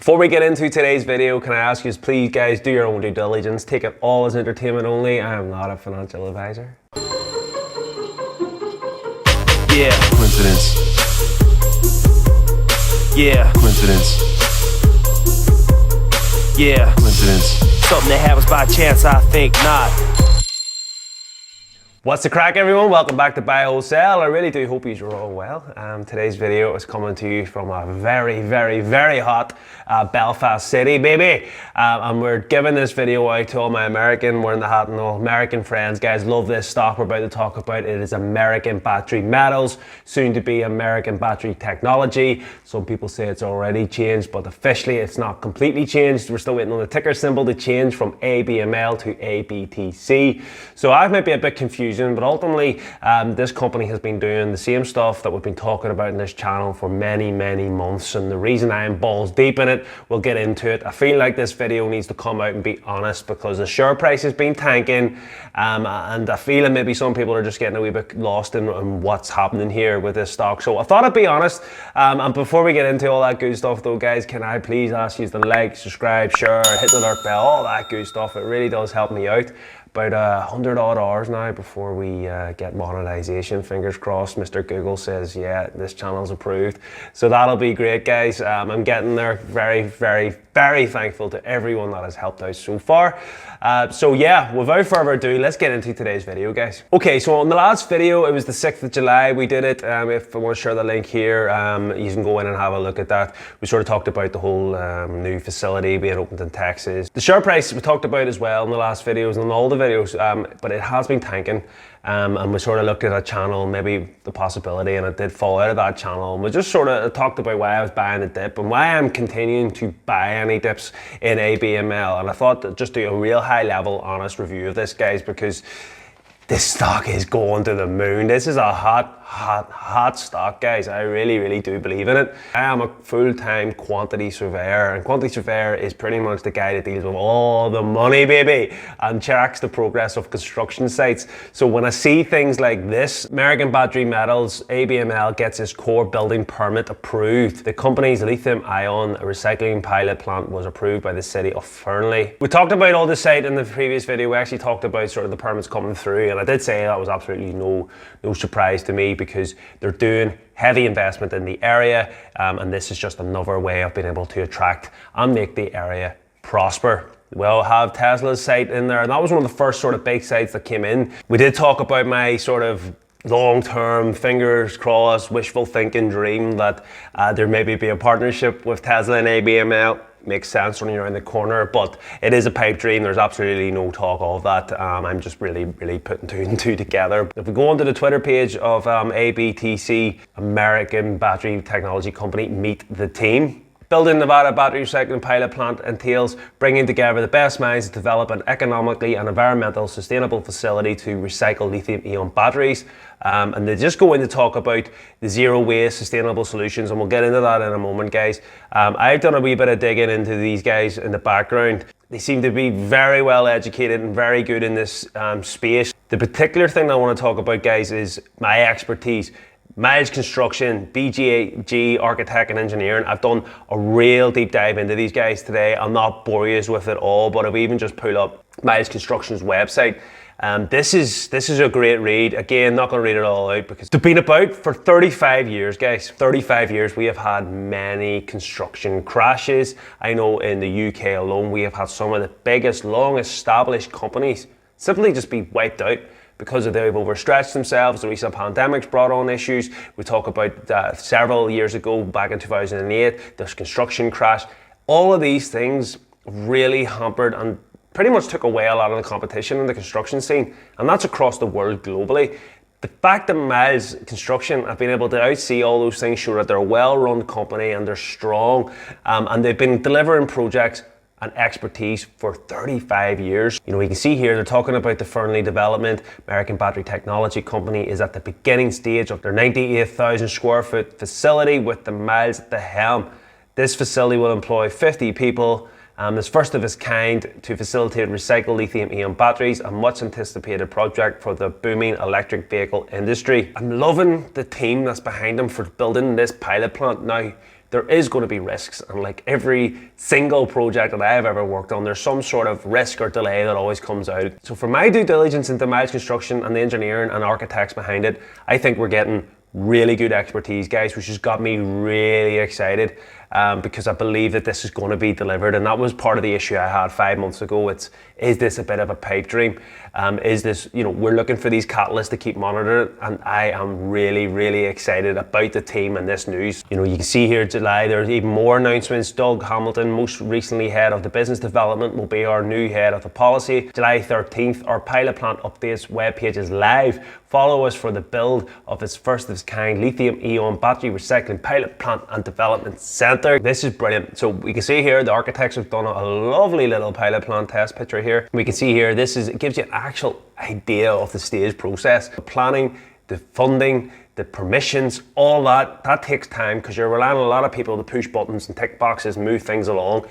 Before we get into today's video, can I ask you, please guys, do your own due diligence. Take it all as entertainment only. I am not a financial advisor. Yeah. Coincidence. Yeah. Coincidence. Yeah. Coincidence. Something that happens by chance, I think not. What's the crack, everyone? Welcome back to Buy Wholesale. I really do hope you're all well. Today's video is coming to you from a very hot Belfast city, baby. And we're giving this video out to all my American, wearing the hat and all American friends. Guys, love this stock we're about to talk about. It is American Battery Metals, soon to be American Battery Technology. Some people say it's already changed, but officially it's not completely changed. We're still waiting on the ticker symbol to change from Abml to Abtc. So I might be a bit confused, but ultimately this company has been doing the same stuff that we've been talking about in this channel for many months, and the reason I am balls deep in it, we'll get into it. I feel like this video needs to come out and be honest because the share price has been tanking, and I feel that maybe some people are just getting a wee bit lost in what's happening here with this stock. So I thought I'd be honest, and before we get into all that good stuff though, guys, can I please ask you to like, subscribe, share, hit the alert bell, all that good stuff. It really does help me out. About 100 odd hours now before we get monetization. Fingers crossed. Mr. Google says, yeah, this channel's approved. So that'll be great, guys. I'm getting there. Very thankful to everyone that has helped out so far. So yeah, without further ado, let's get into today's video, guys. Okay, so on the last video, it was the 6th of July. We did it. If I want to share the link here, you can go in and have a look at that. We sort of talked about the whole new facility being opened in Texas. The share price we talked about as well in the last videos and all the videos, but it has been tanking, and we sort of looked at a channel, maybe the possibility, and it did fall out of that channel, and we just sort of talked about why I was buying the dip and why I'm continuing to buy any dips in Abml. And I thought to just do a real high level honest review of this, guys, because this stock is going to the moon. This is a hot stock, guys. I really do believe in it. I am a full-time quantity surveyor, and quantity surveyor is pretty much the guy that deals with all the money, baby, and tracks the progress of construction sites. So when I see things like this, American Battery Metals, Abml gets its core building permit approved. The company's lithium-ion recycling pilot plant was approved by the city of Fernley. We talked about all the site in the previous video. We actually talked about sort of the permits coming through, and I did say that was absolutely no surprise to me, because they're doing heavy investment in the area, and this is just another way of being able to attract and make the area prosper. We'll have Tesla's site in there, and that was one of the first sort of big sites that came in. We did talk about my sort of long-term, fingers crossed, wishful thinking dream that there maybe be a partnership with Tesla and Abml. Makes sense running around the corner, but it is a pipe dream. There's absolutely no talk of that. I'm just really putting two and two together. If we go onto the Twitter page of ABTC, American Battery Technology Company, meet the team. Building Nevada battery recycling pilot plant entails bringing together the best minds to develop an economically and environmental sustainable facility to recycle lithium-ion batteries. And they just go in to talk about the zero waste sustainable solutions, and we'll get into that in a moment, guys. I've done a wee bit of digging into these guys in the background. They seem to be very well educated and very good in this space. The particular thing I want to talk about, guys, is my expertise. Miles Construction, BGG, Architect and Engineering. I've done a real deep dive into these guys today. I'll not bore you with it all, but I've even just pulled up Miles Construction's website. This is a great read. Again, not going to read it all out because they've been about for 35 years, guys. 35 years. We have had many construction crashes. I know in the UK alone, we have had some of the biggest, long-established companies simply just be wiped out because they've overstretched themselves. The recent pandemics brought on issues. We talk about several years ago, back in 2008, this construction crash. All of these things really hampered and pretty much took away a lot of the competition in the construction scene, and that's across the world globally. The fact that Miles Construction have been able to outsee all those things show that they're a well-run company and they're strong, and they've been delivering projects and expertise for 35 years. You know, you can see here they're talking about the Fernley development. American Battery Technology Company is at the beginning stage of their 98,000 square foot facility with the Miles at the helm. This facility will employ 50 people. It's first of its kind to facilitate recycled lithium-ion batteries, a much anticipated project for the booming electric vehicle industry. I'm loving the team that's behind them for building this pilot plant. Now, there is going to be risks, and like every single project that I've ever worked on, there's some sort of risk or delay that always comes out. So for my due diligence into Miles Construction and the engineering and architects behind it, I think we're getting really good expertise, guys, which has got me really excited, because I believe that this is going to be delivered. And that was part of the issue I had 5 months ago. Is this a bit of a pipe dream? Is this, we're looking for these catalysts to keep monitoring, and I am really, really excited about the team and this news. You can see here July, there's even more announcements. Doug Hamilton, most recently head of the business development, will be our new head of the policy. July 13th, our pilot plant updates webpage is live. Follow us for the build of its first of its kind lithium-ion battery recycling pilot plant and development center. This is brilliant. So we can see here the architects have done a lovely little pilot plant test picture here. We can see here, it gives you an actual idea of the stage process. The planning, the funding, the permissions, all that takes time, because you're relying on a lot of people to push buttons and tick boxes and move things along.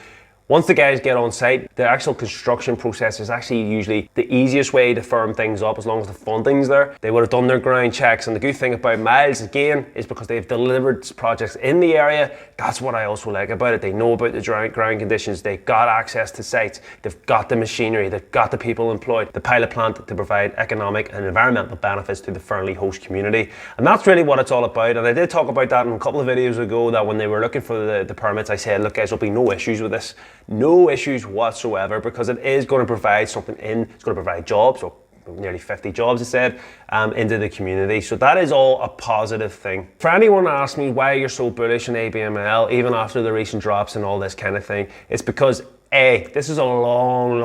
Once the guys get on site, the actual construction process is actually usually the easiest way to firm things up, as long as the funding's there. They would have done their ground checks, and the good thing about Miles, again, is because they've delivered projects in the area. That's what I also like about it. They know about the ground conditions, they've got access to sites, they've got the machinery, they've got the people employed, the pilot plant to provide economic and environmental benefits to the Fernley host community. And that's really what it's all about. And I did talk about that in a couple of videos ago, that when they were looking for the permits, I said, look guys, there'll be no issues with this. No issues whatsoever, because it is going to provide something it's going to provide jobs, or nearly 50 jobs, it said, into the community. So that is all a positive thing. For anyone that asks me why you're so bullish on Abml, even after the recent drops and all this kind of thing, it's because this is a long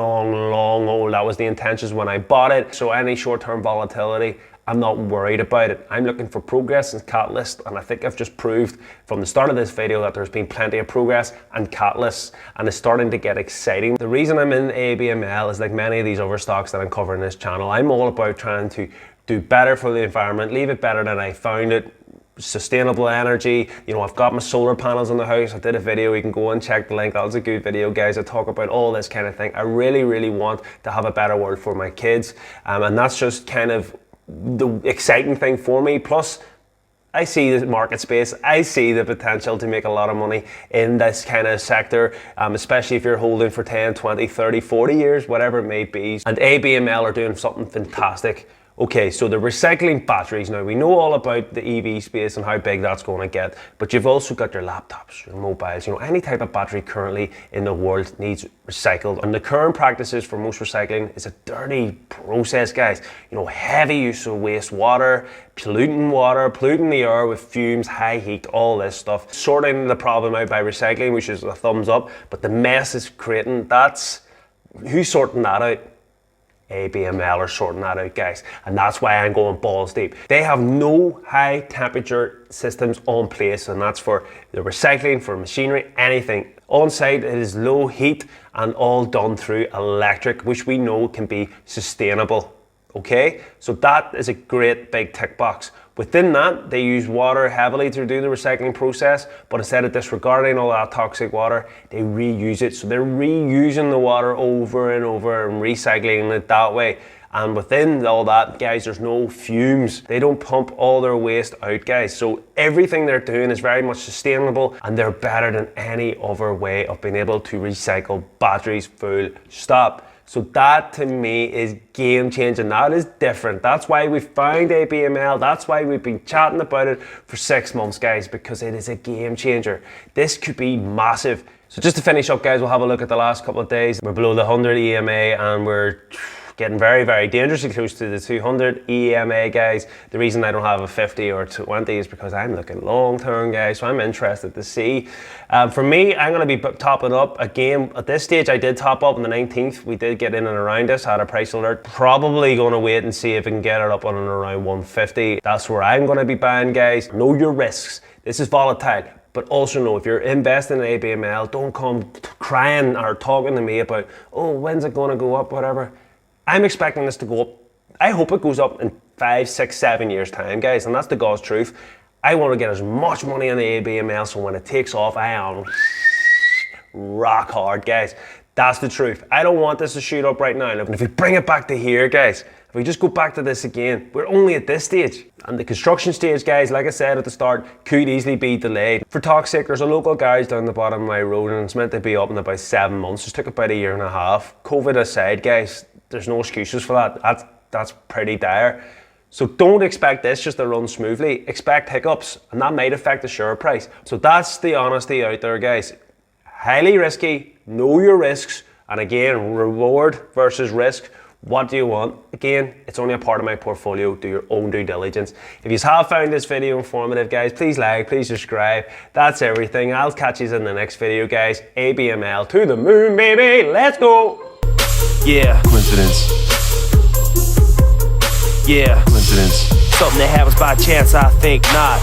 hold. That was the intentions when I bought it. So any short-term volatility, I'm not worried about it. I'm looking for progress and catalyst, and I think I've just proved from the start of this video that there's been plenty of progress and catalysts, and it's starting to get exciting. The reason I'm in Abml is, like many of these other stocks that I'm covering this channel, I'm all about trying to do better for the environment, leave it better than I found it. Sustainable energy, I've got my solar panels in the house. I did a video, you can go and check the link. That was a good video, guys. I talk about all this kind of thing. I really want to have a better world for my kids, and that's just kind of the exciting thing for me. Plus, I see the market space, I see the potential to make a lot of money in this kind of sector, especially if you're holding for 10, 20, 30, 40 years, whatever it may be. And Abml are doing something fantastic. Okay, so the recycling batteries, now we know all about the EV space and how big that's going to get, but you've also got your laptops, your mobiles, any type of battery currently in the world needs recycled. And the current practices for most recycling is a dirty process, guys. Heavy use of wastewater, polluting water, polluting the air with fumes, high heat, all this stuff. Sorting the problem out by recycling, which is a thumbs up, but the mess it's creating, who's sorting that out? Abml are sorting that out, guys, and that's why I'm going balls deep. They have no high temperature systems on place, and that's for the recycling, for machinery, anything. On site, it is low heat and all done through electric, which we know can be sustainable. Okay, so that is a great big tick box. Within that, they use water heavily to do the recycling process, but instead of disregarding all that toxic water, they reuse it. So they're reusing the water over and over and recycling it that way. And within all that, guys, there's no fumes. They don't pump all their waste out, guys. So everything they're doing is very much sustainable, and they're better than any other way of being able to recycle batteries full stop. So that to me is game changing. That is different. That's why we found Abml. That's why we've been chatting about it for 6 months, guys, because it is a game changer. This could be massive. So just to finish up, guys, we'll have a look at the last couple of days. We're below the 100 EMA, and we're getting very dangerously close to the 200 EMA, guys. The reason I don't have a 50 or 20 is because I'm looking long term, guys, so I'm interested to see. For me, I'm going to be topping up again. At this stage, I did top up on the 19th. We did get in and around us, had a price alert. Probably going to wait and see if we can get it up on and around 150. That's where I'm going to be buying, guys. Know your risks. This is volatile. But also know, if you're investing in Abml, don't come crying or talking to me about, oh, when's it going to go up, whatever. I'm expecting this to go up. I hope it goes up in 5, 6, 7 years time, guys, and that's the God's truth. I want to get as much money on the Abml, so when it takes off, I am rock hard, guys. That's the truth. I don't want this to shoot up right now. And if we bring it back to here, guys, If we just go back to this again, we're only at this stage. And the construction stage, guys, like I said at the start, could easily be delayed. For talk's sake, there's a local garage down the bottom of my road and it's meant to be up in about 7 months. It took about a year and a half. COVID aside, guys, there's no excuses for that. That's pretty dire. So don't expect this just to run smoothly. Expect hiccups, and that might affect the share price. So that's the honesty out there, guys. Highly risky, know your risks, and again, reward versus risk. What do you want? Again, it's only a part of my portfolio. Do your own due diligence. If you have found this video informative, guys, please like, please subscribe. That's everything. I'll catch you in the next video, guys. Abml to the moon, baby. Let's go. Yeah. Coincidence. Yeah. Coincidence. Something that happens by chance, I think not.